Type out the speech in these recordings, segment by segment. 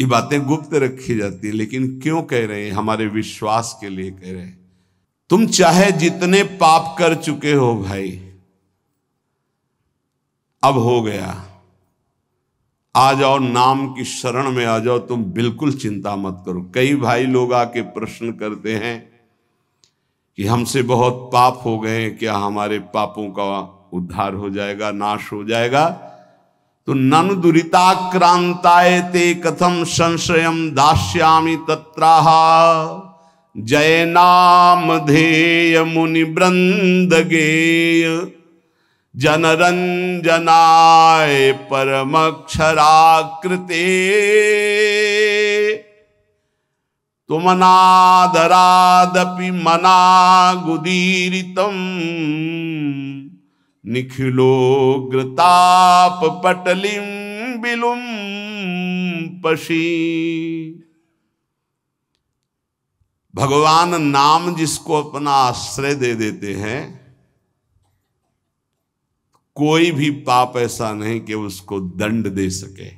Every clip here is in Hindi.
ये बातें गुप्त रखी जाती है, लेकिन क्यों कह रहे हैं? हमारे विश्वास के लिए कह रहे हैं। तुम चाहे जितने पाप कर चुके हो भाई, अब हो गया, आ जाओ, नाम की शरण में आ जाओ, तुम बिल्कुल चिंता मत करो। कई भाई लोग आके प्रश्न करते हैं कि हमसे बहुत पाप हो गए, क्या हमारे पापों का उद्धार हो जाएगा, नाश हो जाएगा? तो ननु दुरिताक्रांताय ते कथम संशयम दास्यामि तत्राह जय नाम धेय मुनि वृंद गेय जनरंजनाय परमक्षराकृते तुमनादरादपि मनागुदीरितम निखिलोग्रताप पटलिम बिलुम पशी। भगवान नाम जिसको अपना आश्रय दे देते हैं, कोई भी पाप ऐसा नहीं कि उसको दंड दे सके।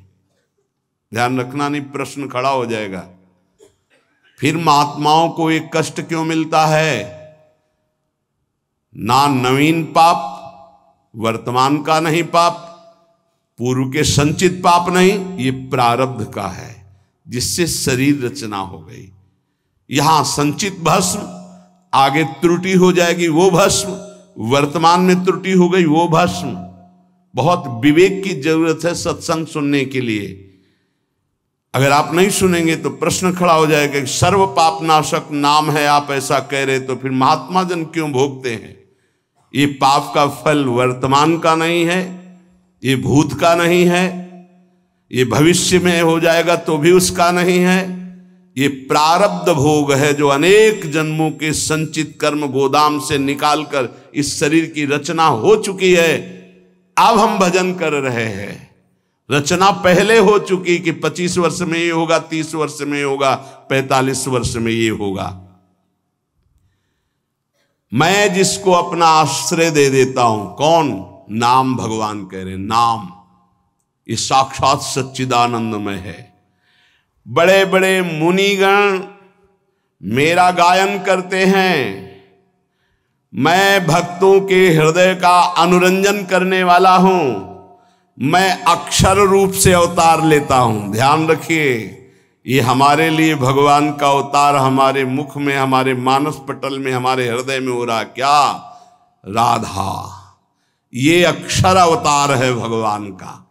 ध्यान रखना, नहीं प्रश्न खड़ा हो जाएगा फिर महात्माओं को एक कष्ट क्यों मिलता है? ना नवीन पाप, वर्तमान का नहीं पाप, पूर्व के संचित पाप नहीं, ये प्रारब्ध का है जिससे शरीर रचना हो गई। यहां संचित भस्म, आगे त्रुटि हो जाएगी वो भस्म, वर्तमान में त्रुटि हो गई वो भस्म। बहुत विवेक की जरूरत है सत्संग सुनने के लिए। अगर आप नहीं सुनेंगे तो प्रश्न खड़ा हो जाएगा कि सर्व पाप नाशक नाम है, आप ऐसा कह रहे, तो फिर महात्मा जन क्यों भोगते हैं? ये पाप का फल वर्तमान का नहीं है, ये भूत का नहीं है, ये भविष्य में हो जाएगा तो भी उसका नहीं है। ये प्रारब्ध भोग है जो अनेक जन्मों के संचित कर्म गोदाम से निकालकर इस शरीर की रचना हो चुकी है। अब हम भजन कर रहे हैं, रचना पहले हो चुकी कि 25 वर्ष में ये होगा, 30 वर्ष में ये होगा, 45 वर्ष में ये होगा। मैं जिसको अपना आश्रय दे देता हूं, कौन? नाम। भगवान कह रहे नाम ये साक्षात सच्चिदानंदमय है। बड़े बड़े मुनिगण मेरा गायन करते हैं, मैं भक्तों के हृदय का अनुरंजन करने वाला हूं, मैं अक्षर रूप से अवतार लेता हूं। ध्यान रखिए, ये हमारे लिए भगवान का अवतार हमारे मुख में, हमारे मानस पटल में, हमारे हृदय में हो रहा। क्या? राधा। ये अक्षर अवतार है भगवान का।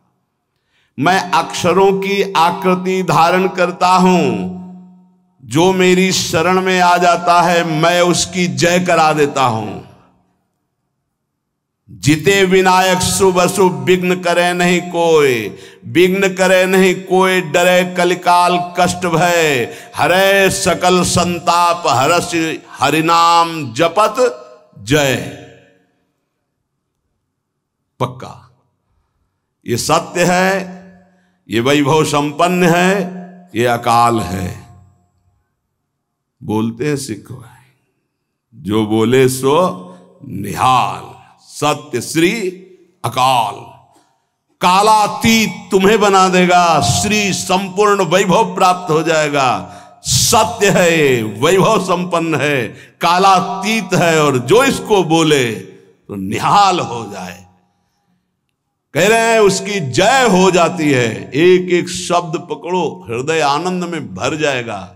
मैं अक्षरों की आकृति धारण करता हूं, जो मेरी शरण में आ जाता है मैं उसकी जय करा देता हूं। जिते विनायक शुभ अशुभ विघ्न करे नहीं कोई, विघ्न करे नहीं कोई, डरे कलिकाल कष्ट भय, हरे सकल संताप हरस हरिनाम जपत जय। पक्का ये सत्य है, ये वैभव संपन्न है, ये अकाल है। बोलते हैं सिख भाई, जो बोले सो निहाल, सत्य श्री अकाल। कालातीत तुम्हें बना देगा, श्री संपूर्ण वैभव प्राप्त हो जाएगा। सत्य है, वैभव संपन्न है, कालातीत है, और जो इसको बोले तो निहाल हो जाए। कह रहे हैं उसकी जय हो जाती है। एक एक शब्द पकड़ो, हृदय आनंद में भर जाएगा।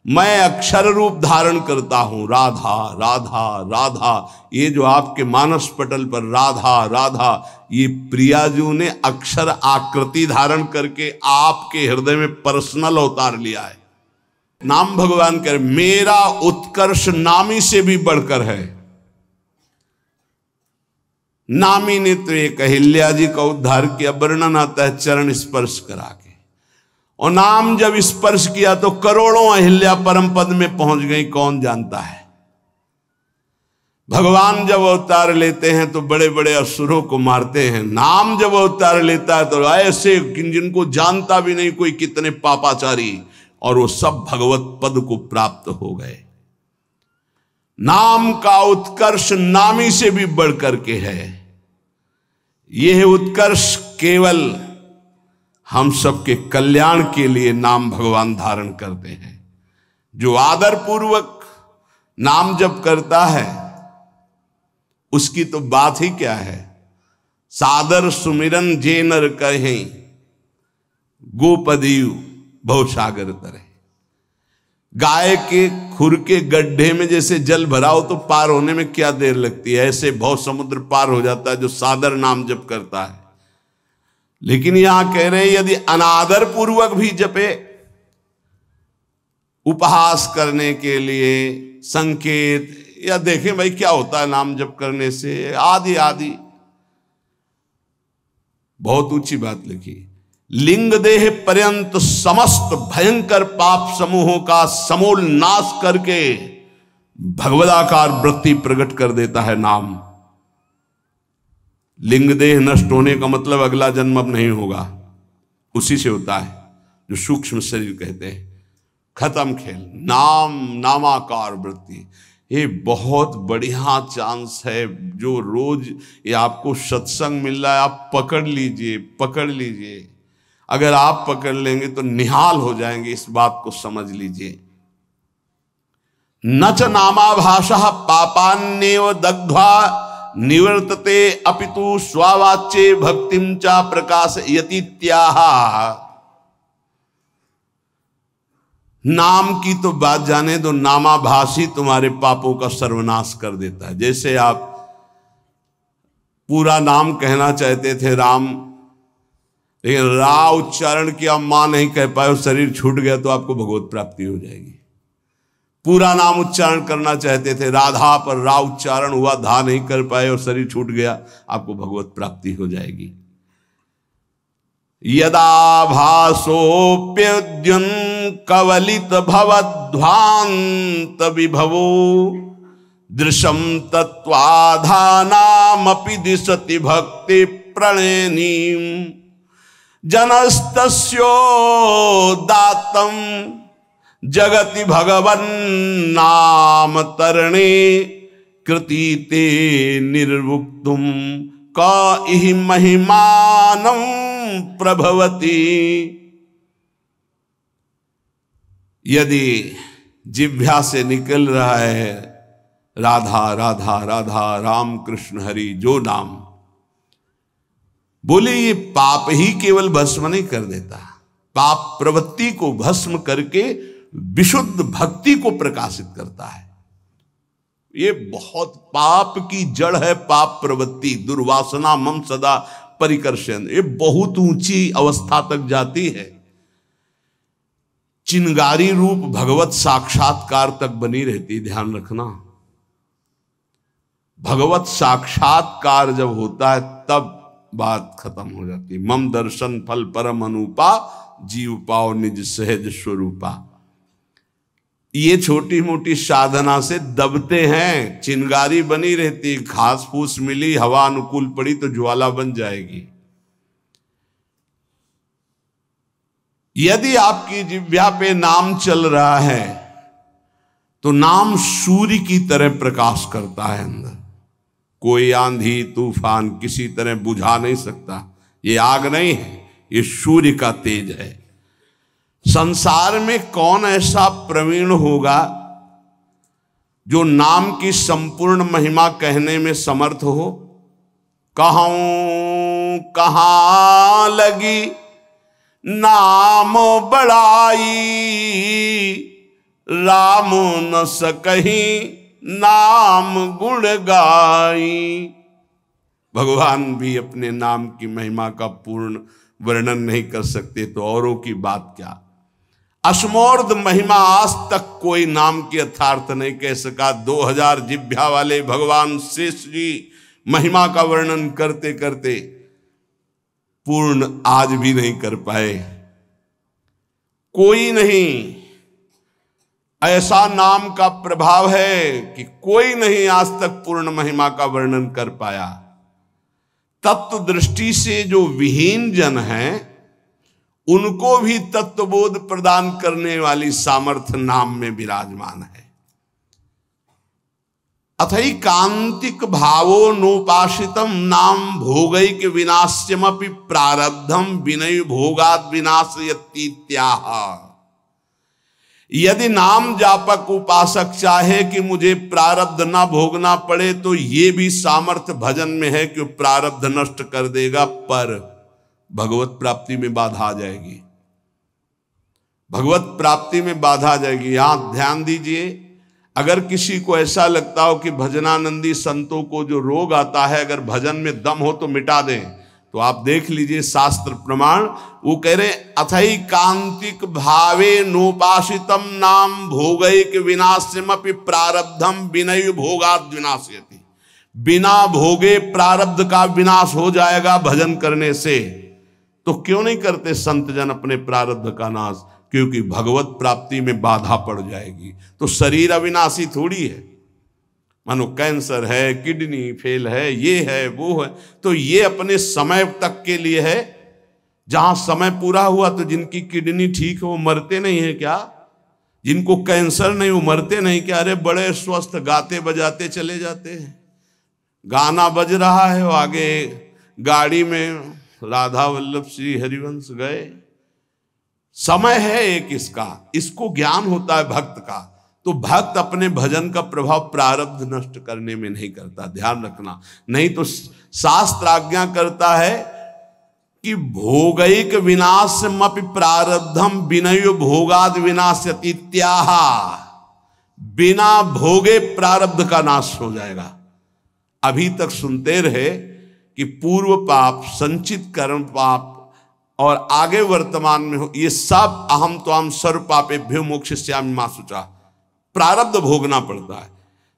मैं अक्षर रूप धारण करता हूं, राधा राधा राधा। ये जो आपके मानस पटल पर राधा राधा, ये प्रियाजू ने अक्षर आकृति धारण करके आपके हृदय में पर्सनल अवतार लिया है। नाम भगवान कह रहे मेरा उत्कर्ष नामी से भी बढ़कर है। नामी ने तो एक अहिल्या जी का उद्धार किया, वर्णन आता है चरण स्पर्श करा के, और नाम जब स्पर्श किया तो करोड़ों अहिल्या परम पद में पहुंच गई, कौन जानता है। भगवान जब अवतार लेते हैं तो बड़े बड़े असुरों को मारते हैं, नाम जब अवतार लेता है तो ऐसे जिनको जानता भी नहीं कोई कितने पापाचारी, और वो सब भगवत पद को प्राप्त हो गए। नाम का उत्कर्ष नामी से भी बढ़कर के है। यह उत्कर्ष केवल हम सबके कल्याण के लिए नाम भगवान धारण करते हैं। जो आदर पूर्वक नाम जप करता है उसकी तो बात ही क्या है। सादर सुमिरन जे नर कहें, गोपदीव भवसागर तरे। गाय के खुर के गड्ढे में जैसे जल भरा हो तो पार होने में क्या देर लगती है, ऐसे भव समुद्र पार हो जाता है जो सादर नाम जप करता है। लेकिन यहां कह रहे हैं यदि अनादर पूर्वक भी जपे, उपहास करने के लिए, संकेत, या देखें भाई क्या होता है नाम जप करने से, आदि आदि, बहुत ऊंची बात लिखी। लिंग देह पर्यंत समस्त भयंकर पाप समूहों का समूल नाश करके भगवदाकार वृत्ति प्रकट कर देता है नाम। लिंग देह नष्ट होने का मतलब अगला जन्म अब नहीं होगा, उसी से होता है जो सूक्ष्म शरीर कहते हैं। खत्म खेल। नाम नामाकार वृत्ति, ये बहुत बढ़िया चांस है। जो रोज ये आपको सत्संग मिल रहा है, आप पकड़ लीजिए, पकड़ लीजिए। अगर आप पकड़ लेंगे तो निहाल हो जाएंगे, इस बात को समझ लीजिए। न च नामाभाषः पापान्नेव दग्ध्वा निवर्तते अपितु स्वावाच्ये भक्तिं च प्रकाशयतीत्याह। नाम की तो बात जाने दो, नामाभासी तुम्हारे पापों का सर्वनाश कर देता है। जैसे आप पूरा नाम कहना चाहते थे राम, लेकिन रा उच्चारण किया, मां नहीं कह पाए और शरीर छूट गया तो आपको भगवत प्राप्ति हो जाएगी। पूरा नाम उच्चारण करना चाहते थे राधा, पर रा उच्चारण हुआ, धा नहीं कर पाए और शरीर छूट गया, आपको भगवत प्राप्ति हो जाएगी। यदा भासोप्यद्युन कवलित भवध्वांत विभवो दृशम तत्वाधानामपि दिशति भक्ति प्रणयनीम जनस्तस्योदात्तं जगति भगवन् नाम तरणे कृतीते निर्वुक्तुम का इहि महिमानं प्रभवति। यदि जिह्वा से निकल रहा है राधा राधा राधा, राम कृष्ण हरि, जो नाम बोले, ये पाप ही केवल भस्म नहीं कर देता, पाप प्रवृत्ति को भस्म करके विशुद्ध भक्ति को प्रकाशित करता है। ये बहुत पाप की जड़ है पाप प्रवृत्ति, दुर्वासना मम सदा परिकर्षण। ये बहुत ऊंची अवस्था तक जाती है, चिंगारी रूप भगवत साक्षात्कार तक बनी रहती। ध्यान रखना, भगवत साक्षात्कार जब होता है तब बात खत्म हो जाती। मम दर्शन फल परम अनुपा, जीव पाओ निज सहज स्वरूपा। ये छोटी मोटी साधना से दबते हैं, चिंगारी बनी रहती, घास फूस मिली, हवा अनुकूल पड़ी तो ज्वाला बन जाएगी। यदि आपकी जिह्वा पे नाम चल रहा है तो नाम सूर्य की तरह प्रकाश करता है अंदर। कोई आंधी तूफान किसी तरह बुझा नहीं सकता। ये आग नहीं है, ये सूर्य का तेज है। संसार में कौन ऐसा प्रवीण होगा जो नाम की संपूर्ण महिमा कहने में समर्थ हो? कहूं कहां लगी नाम बड़ाई, राम न सकही नाम गुण गाई। भगवान भी अपने नाम की महिमा का पूर्ण वर्णन नहीं कर सकते तो औरों की बात क्या। अश्मोर्ध महिमा आज तक कोई नाम की यथार्थ नहीं कह सका। 2000 जिह्वा वाले भगवान शेष जी महिमा का वर्णन करते करते पूर्ण आज भी नहीं कर पाए। कोई नहीं, ऐसा नाम का प्रभाव है कि कोई नहीं आज तक पूर्ण महिमा का वर्णन कर पाया। तत्व दृष्टि से जो विहीन जन हैं उनको भी तत्वबोध प्रदान करने वाली सामर्थ्य नाम में विराजमान है। अथई कांतिक भावो नोपासितम नाम भोगैक विनाश्यमपि प्रारब्धम विनय भोगाद विनाशयतीत्याह। यदि नाम जापक उपासक चाहे कि मुझे प्रारब्ध ना भोगना पड़े तो ये भी सामर्थ्य भजन में है कि प्रारब्ध नष्ट कर देगा, पर भगवत प्राप्ति में बाधा आ जाएगी। भगवत प्राप्ति में बाधा आ जाएगी। यहां ध्यान दीजिए, अगर किसी को ऐसा लगता हो कि भजनानंदी संतों को जो रोग आता है अगर भजन में दम हो तो मिटा दें, तो आप देख लीजिए शास्त्र प्रमाण, वो कह रहे अथई कांतिक भावे नोपासितम नाम भोगैक विनाश्यमपि प्रारब्धम विनय भोगाद विनाशयति। बिना भोगे प्रारब्ध का विनाश हो जाएगा भजन करने से। तो क्यों नहीं करते संत जन अपने प्रारब्ध का नाश? क्योंकि भगवत प्राप्ति में बाधा पड़ जाएगी। तो शरीर अविनाशी थोड़ी है। मानो कैंसर है, किडनी फेल है, ये है वो है, तो ये अपने समय तक के लिए है। जहां समय पूरा हुआ तो जिनकी किडनी ठीक है वो मरते नहीं है क्या? जिनको कैंसर नहीं वो मरते नहीं क्या? अरे बड़े स्वस्थ गाते बजाते चले जाते हैं। गाना बज रहा है, वो आगे गाड़ी में राधा वल्लभ श्री हरिवंश गए। समय है एक इसको ज्ञान होता है भक्त का। तो भक्त अपने भजन का प्रभाव प्रारब्ध नष्ट करने में नहीं करता, ध्यान रखना। नहीं तो शास्त्र आज्ञा करता है कि भोगैक विनाशमपि प्रारब्धम विनय भोगाद विनाशतीत्याह। बिना भोगे प्रारब्ध का नाश हो जाएगा। अभी तक सुनते रहे कि पूर्व पाप, संचित कर्म पाप और आगे वर्तमान में हो, ये सब अहम तो हम सर्व पापेभ्यो मोक्षयिष्यामि मा शुचा, प्रारब्ध भोगना पड़ता है।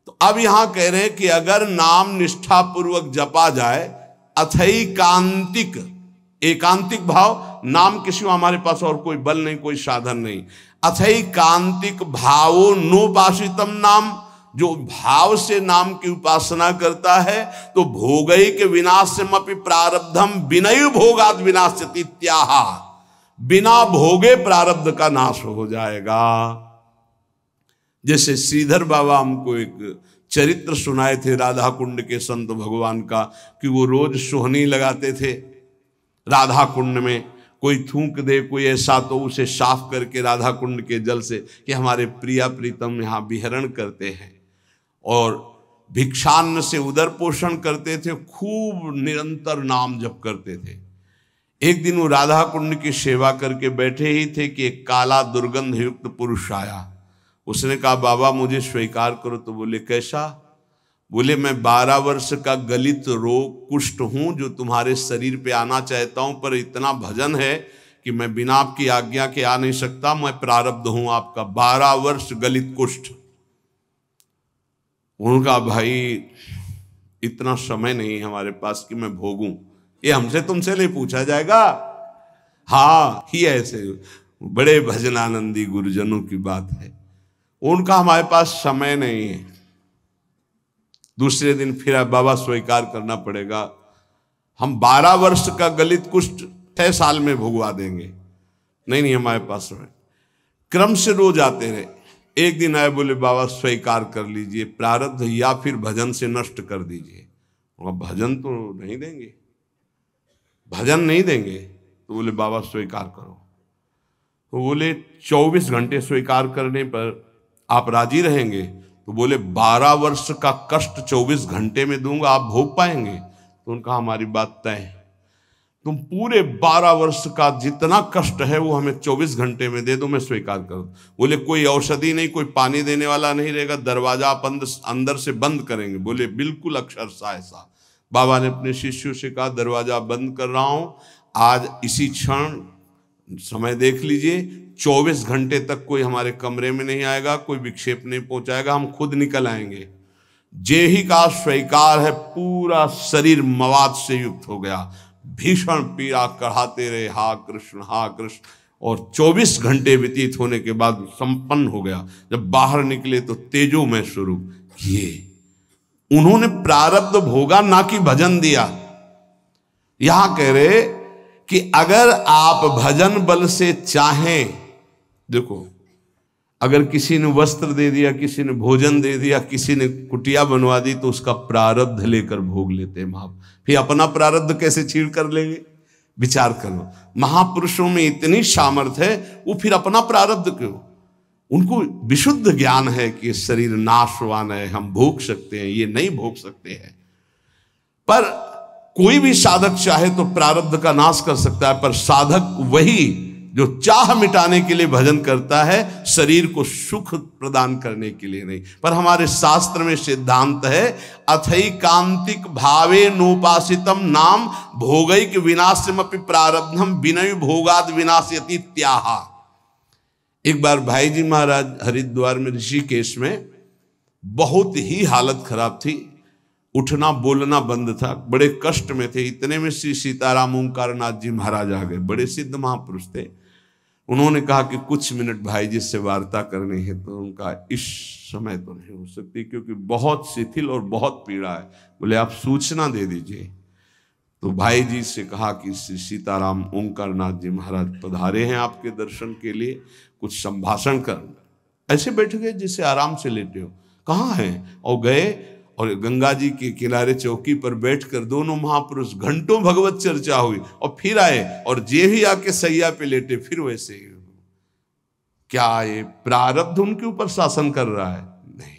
तो अब यहां कह रहे हैं कि अगर नाम निष्ठा पूर्वक जपा जाए, अथई कांतिक, एकांतिक भाव, नाम के सिवा हमारे पास और कोई बल नहीं, कोई साधन नहीं। अथई कांतिक भावो नोपासितम नाम, जो भाव से नाम की उपासना करता है तो भोगैक विनाशमपि प्रारब्धम विनय भोगाद विनाशतीत्याह। बिना भोगे प्रारब्ध का नाश हो जाएगा। जैसे श्रीधर बाबा हमको एक चरित्र सुनाए थे राधा कुंड के संत भगवान का, कि वो रोज सोहनी लगाते थे राधा कुंड में। कोई थूक दे कोई ऐसा तो उसे साफ करके राधा कुंड के जल से, कि हमारे प्रिया प्रीतम यहाँ विहरण करते हैं। और भिक्षान्न से उदर पोषण करते थे, खूब निरंतर नाम जप करते थे। एक दिन वो राधा कुंड की सेवा करके बैठे ही थे कि एक काला दुर्गंध युक्त पुरुष आया। उसने कहा बाबा मुझे स्वीकार करो। तो बोले कैसा? बोले मैं 12 वर्ष का गलित रोग कुष्ठ हूं, जो तुम्हारे शरीर पे आना चाहता हूं, पर इतना भजन है कि मैं बिना आपकी आज्ञा के आ नहीं सकता। मैं प्रारब्ध हूं आपका, 12 वर्ष गलित कुष्ठ। उनका भाई इतना समय नहीं हमारे पास कि मैं भोगूं, ये हमसे तुमसे नहीं पूछा जाएगा। हाँ, ही ऐसे बड़े भजनानंदी गुरुजनों की बात है। उनका हमारे पास समय नहीं है। दूसरे दिन फिर बाबा स्वीकार करना पड़ेगा, हम 12 वर्ष का गलित कुष्ठ 6 साल में भुगवा देंगे। नहीं हमारे पास समय। क्रम से रोज आते रहे। एक दिन आए, बोले बाबा स्वीकार कर लीजिए, प्रारब्ध या फिर भजन से नष्ट कर दीजिए। भजन तो नहीं देंगे, भजन नहीं देंगे। तो बोले बाबा स्वीकार करो। तो बोले 24 घंटे स्वीकार करने पर आप राजी रहेंगे? तो बोले 12 वर्ष का कष्ट 24 घंटे में दूंगा, आप भोग पाएंगे? तो उनका हमारी बात तय है। तुम पूरे 12 वर्ष का जितना कष्ट है वो हमें 24 घंटे में दे दो, मैं स्वीकार करूं। बोले कोई औषधि नहीं, कोई पानी देने वाला नहीं रहेगा, दरवाजा आप अंदर से बंद करेंगे? बोले बिल्कुल अक्षरशः ऐसा। बाबा ने अपने शिष्यों से कहा दरवाजा बंद कर रहा हूं, आज इसी क्षण समय देख लीजिए, 24 घंटे तक कोई हमारे कमरे में नहीं आएगा, कोई विक्षेप नहीं पहुंचाएगा, हम खुद निकल आएंगे। जे ही का स्वीकार है, पूरा शरीर मवाद से युक्त हो गया, भीषण पीड़ा कढ़ाते रहे, हा कृष्ण हा कृष्ण। और 24 घंटे व्यतीत होने के बाद संपन्न हो गया। जब बाहर निकले तो तेजोमय स्वरूप। ये उन्होंने प्रारब्ध भोगा, ना कि भजन दिया। यहां कह रहे कि अगर आप भजन बल से चाहें, देखो अगर किसी ने वस्त्र दे दिया, किसी ने भोजन दे दिया, किसी ने कुटिया बनवा दी, तो उसका प्रारब्ध लेकर भोग लेते हैं फिर अपना प्रारब्ध कैसे छीड़ कर लेंगे? विचार करो, महापुरुषों में इतनी सामर्थ्य है, वो फिर अपना प्रारब्ध क्यों? उनको विशुद्ध ज्ञान है कि शरीर नाशवान है, हम भोग सकते हैं, ये नहीं भोग सकते हैं। पर कोई भी साधक चाहे तो प्रारब्ध का नाश कर सकता है, पर साधक वही जो चाह मिटाने के लिए भजन करता है, शरीर को सुख प्रदान करने के लिए नहीं। पर हमारे शास्त्र में सिद्धांत है, अथैकांतिक भावे नोपासितम नाम भोगैक विनाशमपि प्रारब्धम विनय भोगाद विनाशयति त्याहा। एक बार भाई जी महाराज हरिद्वार में ऋषिकेश में बहुत ही हालत खराब थी, उठना बोलना बंद था, बड़े कष्ट में थे। इतने में श्री सीताराम ओंकारनाथ जी महाराज आ गए, बड़े सिद्ध महापुरुष थे। उन्होंने कहा कि कुछ मिनट भाई जी से वार्ता करनी है। तो उनका इस समय तो नहीं हो सकती, क्योंकि बहुत शिथिल और बहुत पीड़ा है। बोले आप सूचना दे दीजिए। तो भाई जी से कहा कि श्री सीताराम ओंकारनाथ जी महाराज पधारे हैं आपके दर्शन के लिए, कुछ संभाषण कर। ऐसे बैठ गए जिससे आराम से लेटे हो। कहाँ हैं? और गए और गंगा जी के किनारे चौकी पर बैठकर दोनों महापुरुष घंटों भगवत चर्चा हुई, और फिर आए और जे भी आके सैया पे लेटे, फिर वैसे ही। क्या ये प्रारब्ध उनके ऊपर शासन कर रहा है? नहीं।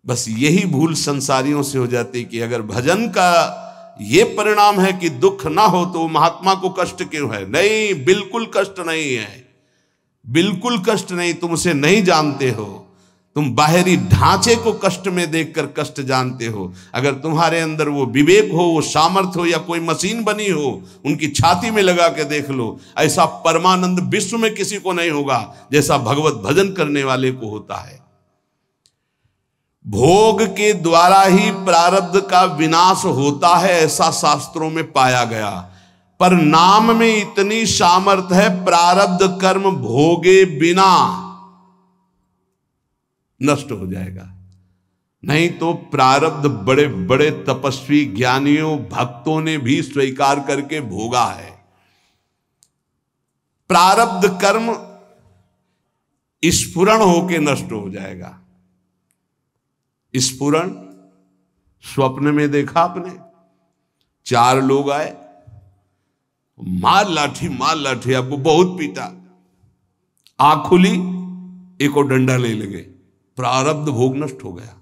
बस यही भूल संसारियों से हो जाती कि अगर भजन का ये परिणाम है कि दुख ना हो तो महात्मा को कष्ट क्यों है? नहीं, बिल्कुल कष्ट नहीं है, बिल्कुल कष्ट नहीं। तुम उसे नहीं जानते हो, तुम बाहरी ढांचे को कष्ट में देखकर कष्ट जानते हो। अगर तुम्हारे अंदर वो विवेक हो, वो सामर्थ्य हो, या कोई मशीन बनी हो, उनकी छाती में लगा के देख लो, ऐसा परमानंद विश्व में किसी को नहीं होगा जैसा भगवत भजन करने वाले को होता है। भोग के द्वारा ही प्रारब्ध का विनाश होता है, ऐसा शास्त्रों में पाया गया। पर नाम में इतनी सामर्थ्य है, प्रारब्ध कर्म भोगे बिना नष्ट हो जाएगा। नहीं तो प्रारब्ध बड़े बड़े तपस्वी ज्ञानियों भक्तों ने भी स्वीकार करके भोगा है। प्रारब्ध कर्म स्फुरण होके नष्ट हो जाएगा। स्फुरण स्वप्न में देखा आपने, 4 लोग आए, मार लाठी, आपको बहुत पीटा, आंख खुली, एक और डंडा ले लगे, प्रारब्ध भोग नष्ट हो गया।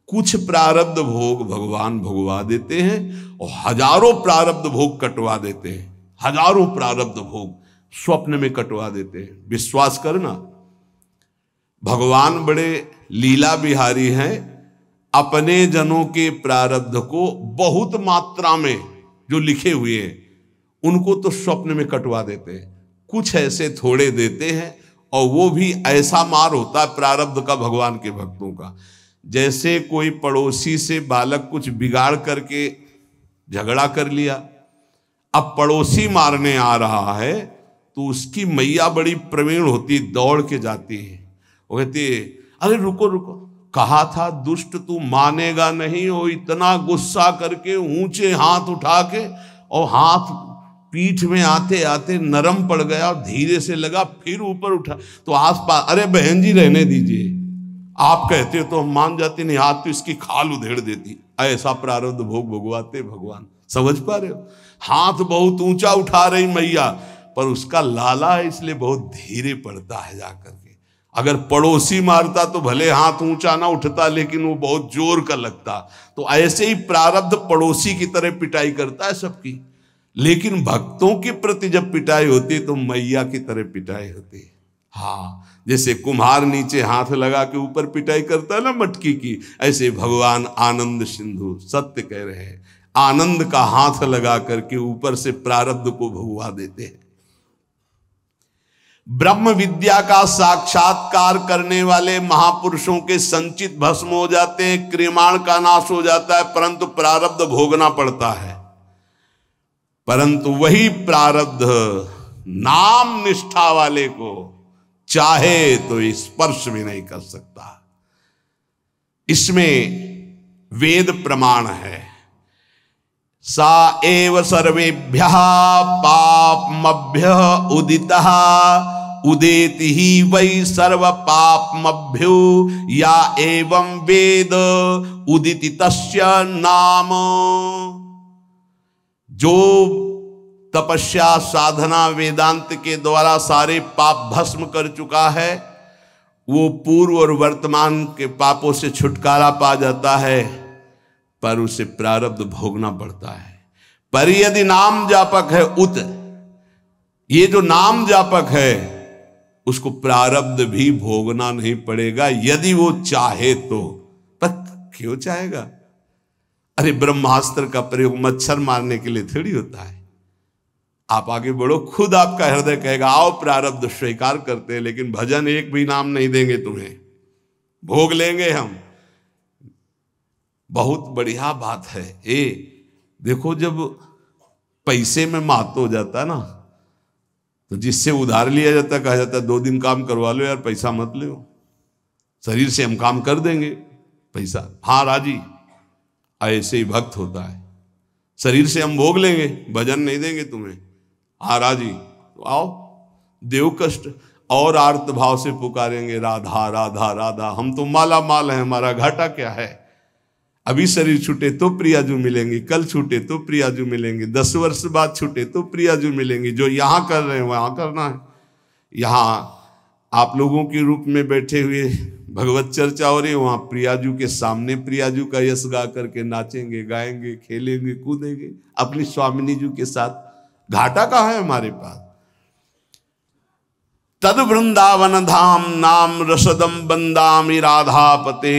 कुछ प्रारब्ध भोग भगवान भोगवा देते हैं और हजारों प्रारब्ध भोग कटवा देते हैं। हजारों प्रारब्ध भोग स्वप्न में कटवा देते हैं। विश्वास करना, भगवान बड़े लीला बिहारी हैं। अपने जनों के प्रारब्ध को बहुत मात्रा में जो लिखे हुए हैं उनको तो स्वप्न में कटवा देते हैं। कुछ ऐसे थोड़े देते हैं, और वो भी ऐसा मार होता है प्रारब्ध का भगवान के भक्तों का, जैसे कोई पड़ोसी से बालक कुछ बिगाड़ करके झगड़ा कर लिया, अब पड़ोसी मारने आ रहा है तो उसकी मैया बड़ी प्रवीण होती, दौड़ के जाती है। वो कहती है अरे रुको रुको, कहा था दुष्ट तू मानेगा नहीं। वो इतना गुस्सा करके ऊंचे हाथ उठा के, और हाथ पीठ में आते आते नरम पड़ गया और धीरे से लगा, फिर ऊपर उठा तो आसपास, अरे बहन जी रहने दीजिए, आप कहते तो हम मान जाते, नहीं हाथ तो इसकी खाल उधेड़ देती। ऐसा प्रारब्ध भोग भोगवाते भगवान। समझ पा रहे हो? हाथ बहुत ऊंचा उठा रही मैया, पर उसका लाला है इसलिए बहुत धीरे पड़ता है जाकर के। अगर पड़ोसी मारता तो भले हाथ ऊंचा ना उठता, लेकिन वो बहुत जोर का लगता। तो ऐसे ही प्रारब्ध पड़ोसी की तरह पिटाई करता है सबकी, लेकिन भक्तों के प्रति जब पिटाई होती तो मैया की तरह पिटाई होती। हाँ, जैसे कुम्हार नीचे हाथ लगा के ऊपर पिटाई करता है ना मटकी की, ऐसे भगवान आनंद सिंधु सत्य कह रहे हैं, आनंद का हाथ लगा करके ऊपर से प्रारब्ध को भगवा देते हैं। ब्रह्म विद्या का साक्षात्कार करने वाले महापुरुषों के संचित भस्म हो जाते हैं, क्रियमाण का नाश हो जाता है, परंतु प्रारब्ध भोगना पड़ता है। परंतु वही प्रारब्ध नाम निष्ठा वाले को चाहे तो स्पर्श भी नहीं कर सकता। इसमें वेद प्रमाण है, सा एव सर्वेभ्यः पापमभ्यः उदितः उदेति ही वै सर्व पापमभ्यो या एवं वेद उदिति तस्य नाम। जो तपस्या साधना वेदांत के द्वारा सारे पाप भस्म कर चुका है, वो पूर्व और वर्तमान के पापों से छुटकारा पा जाता है, पर उसे प्रारब्ध भोगना पड़ता है। पर यदि नाम जापक है उत, ये जो नाम जापक है उसको प्रारब्ध भी भोगना नहीं पड़ेगा यदि वो चाहे तो। पर क्यों चाहेगा? अरे ब्रह्मास्त्र का प्रयोग मच्छर मारने के लिए थोड़ी होता है। आप आगे बढ़ो, खुद आपका हृदय कहेगा आओ प्रारब्ध स्वीकार करते हैं, लेकिन भजन एक भी नाम नहीं देंगे तुम्हें, भोग लेंगे हम। बहुत बढ़िया बात है। देखो जब पैसे में मात हो जाता है ना, तो जिससे उधार लिया जाता है कहा जाता है 2 दिन काम करवा लो यार, पैसा मत लो, शरीर से हम काम कर देंगे, पैसा हाँ राजी। ऐसे ही भक्त होता है, शरीर से हम भोग लेंगे, भजन नहीं देंगे तुम्हें, हाँ राजी तो आओ, देव कष्ट और आर्त भाव से पुकारेंगे राधा राधा राधा, हम तो माला माल है, हमारा घाटा क्या है। अभी शरीर छूटे तो प्रियाजू मिलेंगे, कल छूटे तो प्रियाजू मिलेंगे, 10 वर्ष बाद छूटे तो प्रियाजू मिलेंगे। जो यहाँ कर रहे हैं वहाँ करना है। यहाँ आप लोगों के रूप में बैठे हुए भगवत चर्चा हो रही है, वहाँ प्रियाजू के सामने प्रियाजू का यश गा करके नाचेंगे, गाएंगे, खेलेंगे, कूदेंगे अपनी स्वामिनी जी के साथ। घाटा कहाँ है हमारे पास? तद वृंदावन धाम नाम रसदम बंदामि राधापते।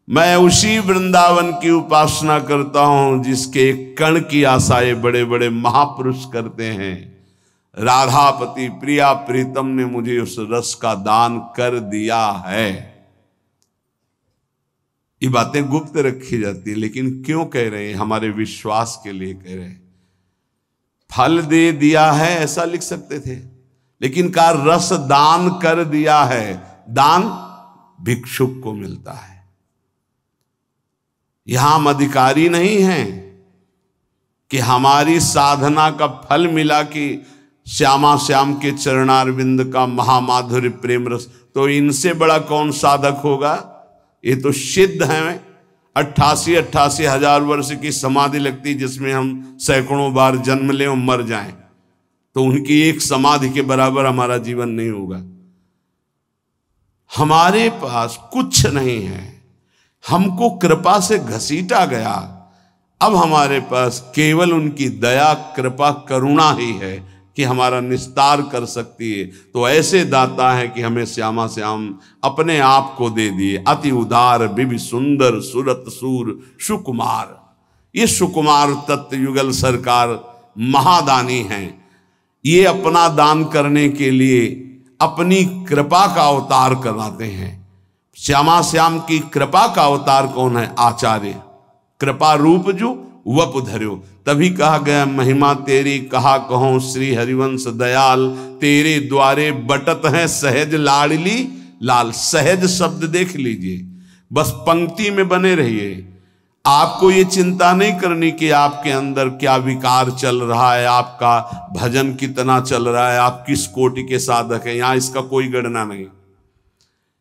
मैं उसी वृंदावन की उपासना करता हूं जिसके कण की आशाएं बड़े बड़े महापुरुष करते हैं। राधापति प्रिया प्रीतम ने मुझे उस रस का दान कर दिया है। ये बातें गुप्त रखी जाती है, लेकिन क्यों कह रहे हैं? हमारे विश्वास के लिए कह रहे हैं। फल दे दिया है ऐसा लिख सकते थे, लेकिन का रस दान कर दिया है। दान भिक्षुक को मिलता है, यहां हम अधिकारी नहीं हैं कि हमारी साधना का फल मिला कि श्यामा श्याम के चरणारविंद का महामाधुर्य प्रेम रस। तो इनसे बड़ा कौन साधक होगा? ये तो सिद्ध हैं। 88 हजार वर्ष की समाधि लगती जिसमें हम सैकड़ों बार जन्म लें और मर जाएं, तो उनकी एक समाधि के बराबर हमारा जीवन नहीं होगा। हमारे पास कुछ नहीं है, हमको कृपा से घसीटा गया। अब हमारे पास केवल उनकी दया कृपा करुणा ही है कि हमारा निस्तार कर सकती है। तो ऐसे दाता है कि हमें श्यामा श्याम अपने आप को दे दिए। अति उदार बिबि सुंदर सुरत सूर सुकुमार। ये सुकुमार तत्व युगल सरकार महादानी हैं। ये अपना दान करने के लिए अपनी कृपा का अवतार कराते हैं। श्यामा श्याम की कृपा का अवतार कौन है? आचार्य। कृपा रूप जो वप धर्यो। तभी कहा गया महिमा तेरी कहा कहो श्री हरिवंश दयाल, तेरे द्वारे बटत है सहज लाडली लाल। सहज शब्द देख लीजिए, बस पंक्ति में बने रहिए। आपको ये चिंता नहीं करनी कि आपके अंदर क्या विकार चल रहा है, आपका भजन कितना चल रहा है, आप किस कोटि के साधक हैं। यहां इसका कोई गणना नहीं।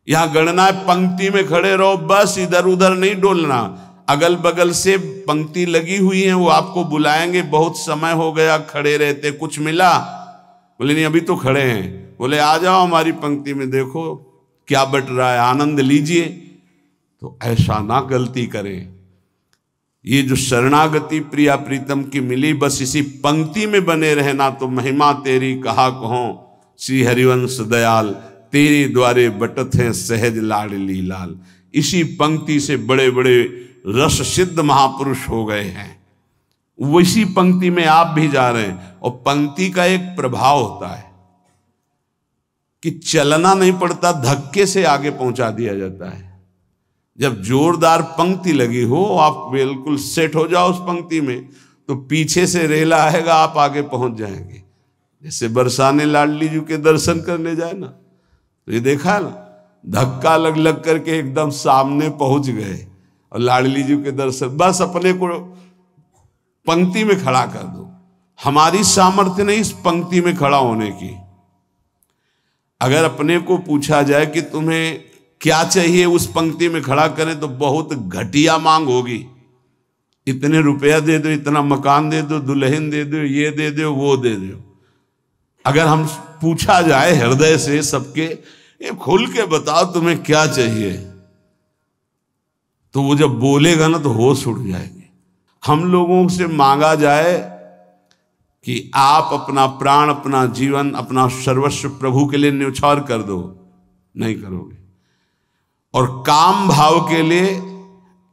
यहां गणना है पंक्ति में खड़े रहो, बस इधर उधर नहीं डोलना। अगल बगल से पंक्ति लगी हुई है, वो आपको बुलाएंगे। बहुत समय हो गया खड़े रहते, कुछ मिला? बोले नहीं अभी तो खड़े हैं। बोले आ जाओ हमारी पंक्ति में, देखो क्या बट रहा है, आनंद लीजिए। तो ऐसा ना गलती करें। ये जो शरणागति प्रिया प्रीतम की मिली, बस इसी पंक्ति में बने रहना। तो महिमा तेरी कहा कहो श्री हरिवंश दयाल, तेरे द्वारे बटत हैं सहज लाडली लाल। इसी पंक्ति से बड़े बड़े रस सिद्ध महापुरुष हो गए हैं। वैसी पंक्ति में आप भी जा रहे हैं। और पंक्ति का एक प्रभाव होता है कि चलना नहीं पड़ता, धक्के से आगे पहुंचा दिया जाता है। जब जोरदार पंक्ति लगी हो, आप बिल्कुल सेट हो जाओ उस पंक्ति में, तो पीछे से रेला आएगा, आप आगे पहुंच जाएंगे। जैसे बरसाने लाडली जी के दर्शन करने जाए ना, तो ये देखा ना, धक्का लग लग करके एकदम सामने पहुंच गए। और लाडली जी के दर्शन, बस अपने को पंक्ति में खड़ा कर दो। हमारी सामर्थ्य नहीं इस पंक्ति में खड़ा होने की। अगर अपने को पूछा जाए कि तुम्हें क्या चाहिए, उस पंक्ति में खड़ा करें तो बहुत घटिया मांग होगी। इतने रुपया दे दो, इतना मकान दे दो, दुल्हन दे दो, ये दे दो, वो दे दो। अगर हम पूछा जाए हृदय से सबके, ये खुल के बताओ तुम्हें क्या चाहिए, तो वो जब बोलेगा ना तो होश उड़ जाएंगे। हम लोगों से मांगा जाए कि आप अपना प्राण, अपना जीवन, अपना सर्वस्व प्रभु के लिए न्यौछावर कर दो, नहीं करोगे। और काम भाव के लिए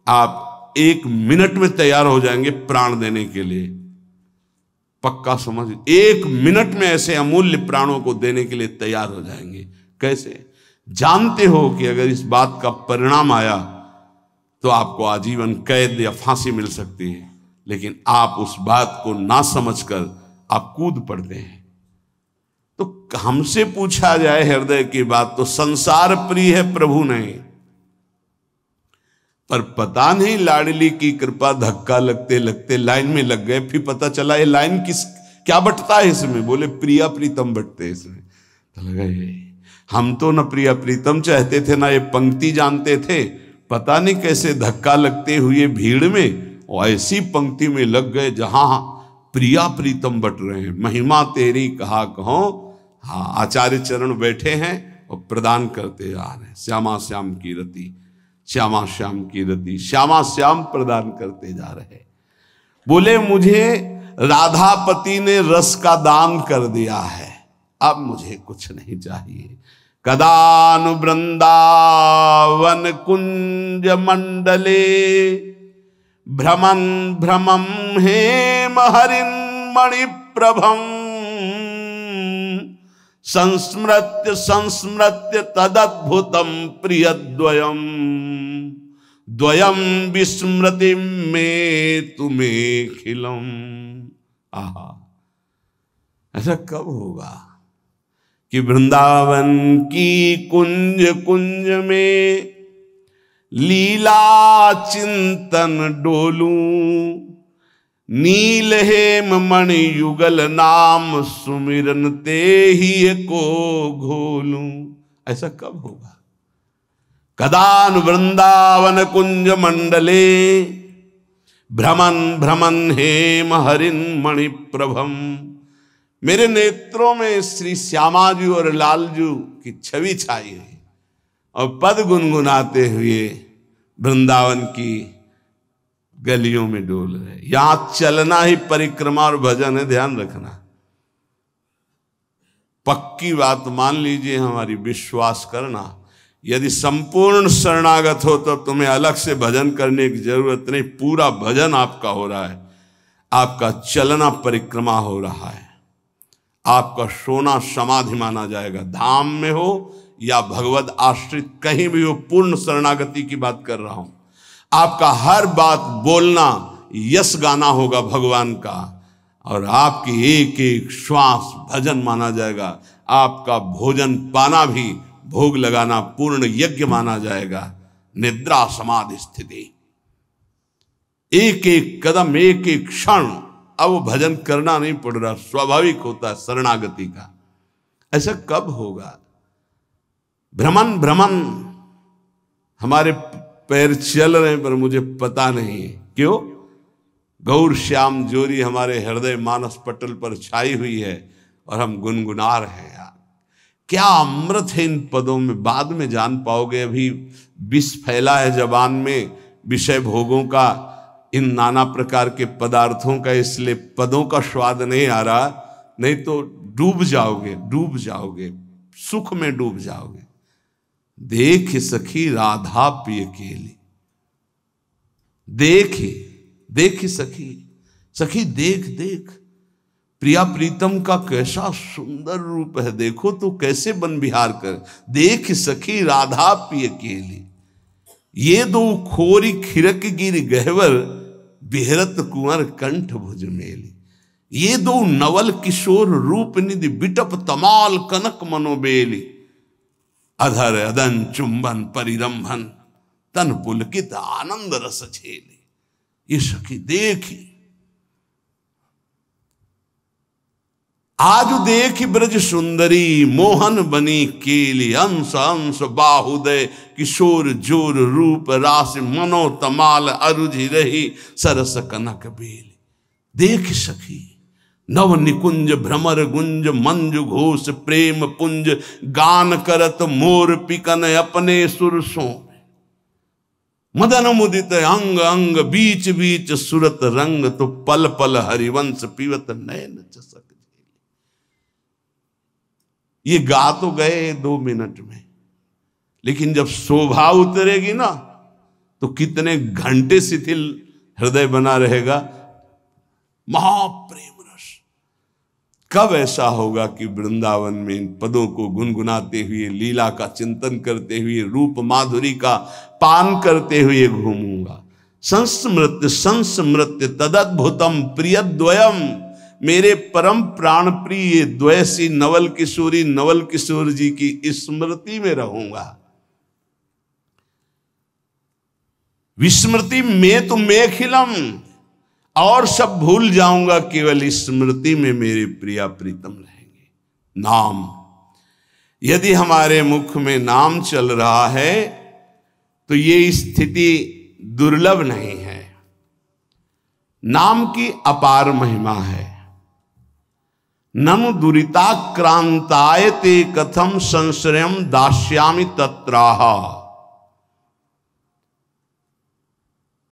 आप 1 मिनट में तैयार हो जाएंगे प्राण देने के लिए। पक्का समझ, 1 मिनट में ऐसे अमूल्य प्राणों को देने के लिए तैयार हो जाएंगे। कैसे? जानते हो कि अगर इस बात का परिणाम आया तो आपको आजीवन कैद या फांसी मिल सकती है, लेकिन आप उस बात को ना समझकर आप कूद पड़ते हैं। तो हमसे पूछा जाए हृदय की बात तो संसार प्रिय है प्रभु नहीं, पर पता नहीं लाडली की कृपा धक्का लगते लगते लाइन में लग गए। फिर पता चला ये लाइन क्या बटता है इसमें, बोले प्रिया प्रीतम बटते हैं इसमें। तो लगा ये हम तो न प्रिया प्रीतम चाहते थे ना ये पंक्ति जानते थे, पता नहीं कैसे धक्का लगते हुए भीड़ में और ऐसी पंक्ति में लग गए जहां प्रिया प्रीतम बट रहे हैं। महिमा तेरी कहा कहो। हाँ, आचार्य चरण बैठे हैं और प्रदान करते जा रहे हैं। श्यामा श्याम की रति, श्यामा श्याम की रति, श्यामा श्याम प्रदान करते जा रहे। बोले मुझे राधापति ने रस का दान कर दिया है, अब मुझे कुछ नहीं चाहिए। कदानु वृंदावन कुंज मंडले भ्रमन भ्रमम हेम हरिन मणिप्रभम संस्मृत्य संस्मृत्य तदद्भुतम प्रियद्वयम द्वयम विस्मृति में तुम्हें खिलम। आहा, ऐसा कब होगा कि वृंदावन की कुंज कुंज में लीला चिंतन डोलूं, नील हेम मणि युगल नाम सुमिरन ते ही को घोलूं। ऐसा कब होगा? कदान वृंदावन कुंज मंडले भ्रमन भ्रमन हेम हरिन मणि प्रभम। मेरे नेत्रों में श्री श्यामाजू और लालजू की छवि छाई है और पद गुनगुनाते हुए वृंदावन की गलियों में डोल रहे। यहां चलना ही परिक्रमा और भजन है, ध्यान रखना। पक्की बात मान लीजिए, हमारी विश्वास करना। यदि संपूर्ण शरणागत हो तो तुम्हें अलग से भजन करने की जरूरत नहीं। पूरा भजन आपका हो रहा है, आपका चलना परिक्रमा हो रहा है, आपका सोना समाधि माना जाएगा। धाम में हो या भगवत आश्रित कहीं भी हो, पूर्ण शरणागति की बात कर रहा हूं। आपका हर बात बोलना यश गाना होगा भगवान का, और आपकी एक एक श्वास भजन माना जाएगा। आपका भोजन पाना भी भोग लगाना पूर्ण यज्ञ माना जाएगा। निद्रा समाधि स्थिति, एक एक कदम, एक एक क्षण, अब भजन करना नहीं पड़ रहा, स्वाभाविक होता है शरणागति का। ऐसा कब होगा? भ्रमण भ्रमण हमारे पैर चल रहे हैं पर मुझे पता नहीं है क्यों। गौर श्याम जोरी हमारे हृदय मानस पटल पर छाई हुई है और हम गुनगुना रहे हैं। यार क्या अमृत है इन पदों में, बाद में जान पाओगे। अभी विष फैला है जबान में विषय भोगों का, इन नाना प्रकार के पदार्थों का, इसलिए पदों का स्वाद नहीं आ रहा। नहीं तो डूब जाओगे, डूब जाओगे, सुख में डूब जाओगे। देख सखी राधा पिय केली, देख सखी, सखी देख देख, प्रिया प्रीतम का कैसा सुंदर रूप है, देखो तो कैसे बन बिहार कर। देख सखी राधा पिय केली, ये दो खोरी खिरक गिर गहवर बिहरत कुंवर कंठ भुज मेली। ये दो नवल किशोर रूप निधि बिटप तमाल कनक मनोबेली। अधर अदन चुंबन परिरंभन तन पुलकित आनंद रस छेली। ये सखी देखी, आज देख ब्रज सुंदरी मोहन बनी केली, अंश अंश बाहुदय किशोर जोर रूप रास, मनो तमाल अरुझि रही सरस कनक बेली। देख सखी नव निकुंज भ्रमर गुंज, मंजु घोष प्रेम पुंज, गान करत मोर पिकन अपने सुरसों में। मदन मुदित अंग अंग बीच बीच सुरत रंग, तो पल पल हरिवंश पीवत नयन चसक। ये गा तो गए 2 मिनट में, लेकिन जब शोभा उतरेगी ना तो कितने घंटे शिथिल हृदय बना रहेगा। महाप्रेम रस कब ऐसा होगा कि वृंदावन में इन पदों को गुनगुनाते हुए, लीला का चिंतन करते हुए, रूप माधुरी का पान करते हुए घूमूंगा। संस्मृत्य संस्मृत्य तदद्भुतम प्रियद्वयम, मेरे परम प्राण प्रिय द्वयसी नवल किशोर जी की स्मृति में रहूंगा। विस्मृति में तो मेखिलम, और सब भूल जाऊंगा, केवल स्मृति में मेरे प्रिया प्रीतम रहेंगे। नाम, यदि हमारे मुख में नाम चल रहा है तो ये स्थिति दुर्लभ नहीं है। नाम की अपार महिमा है। ननु दुरिताक्रांताय ते कथम संश्रयम दास्यामि तत्राह,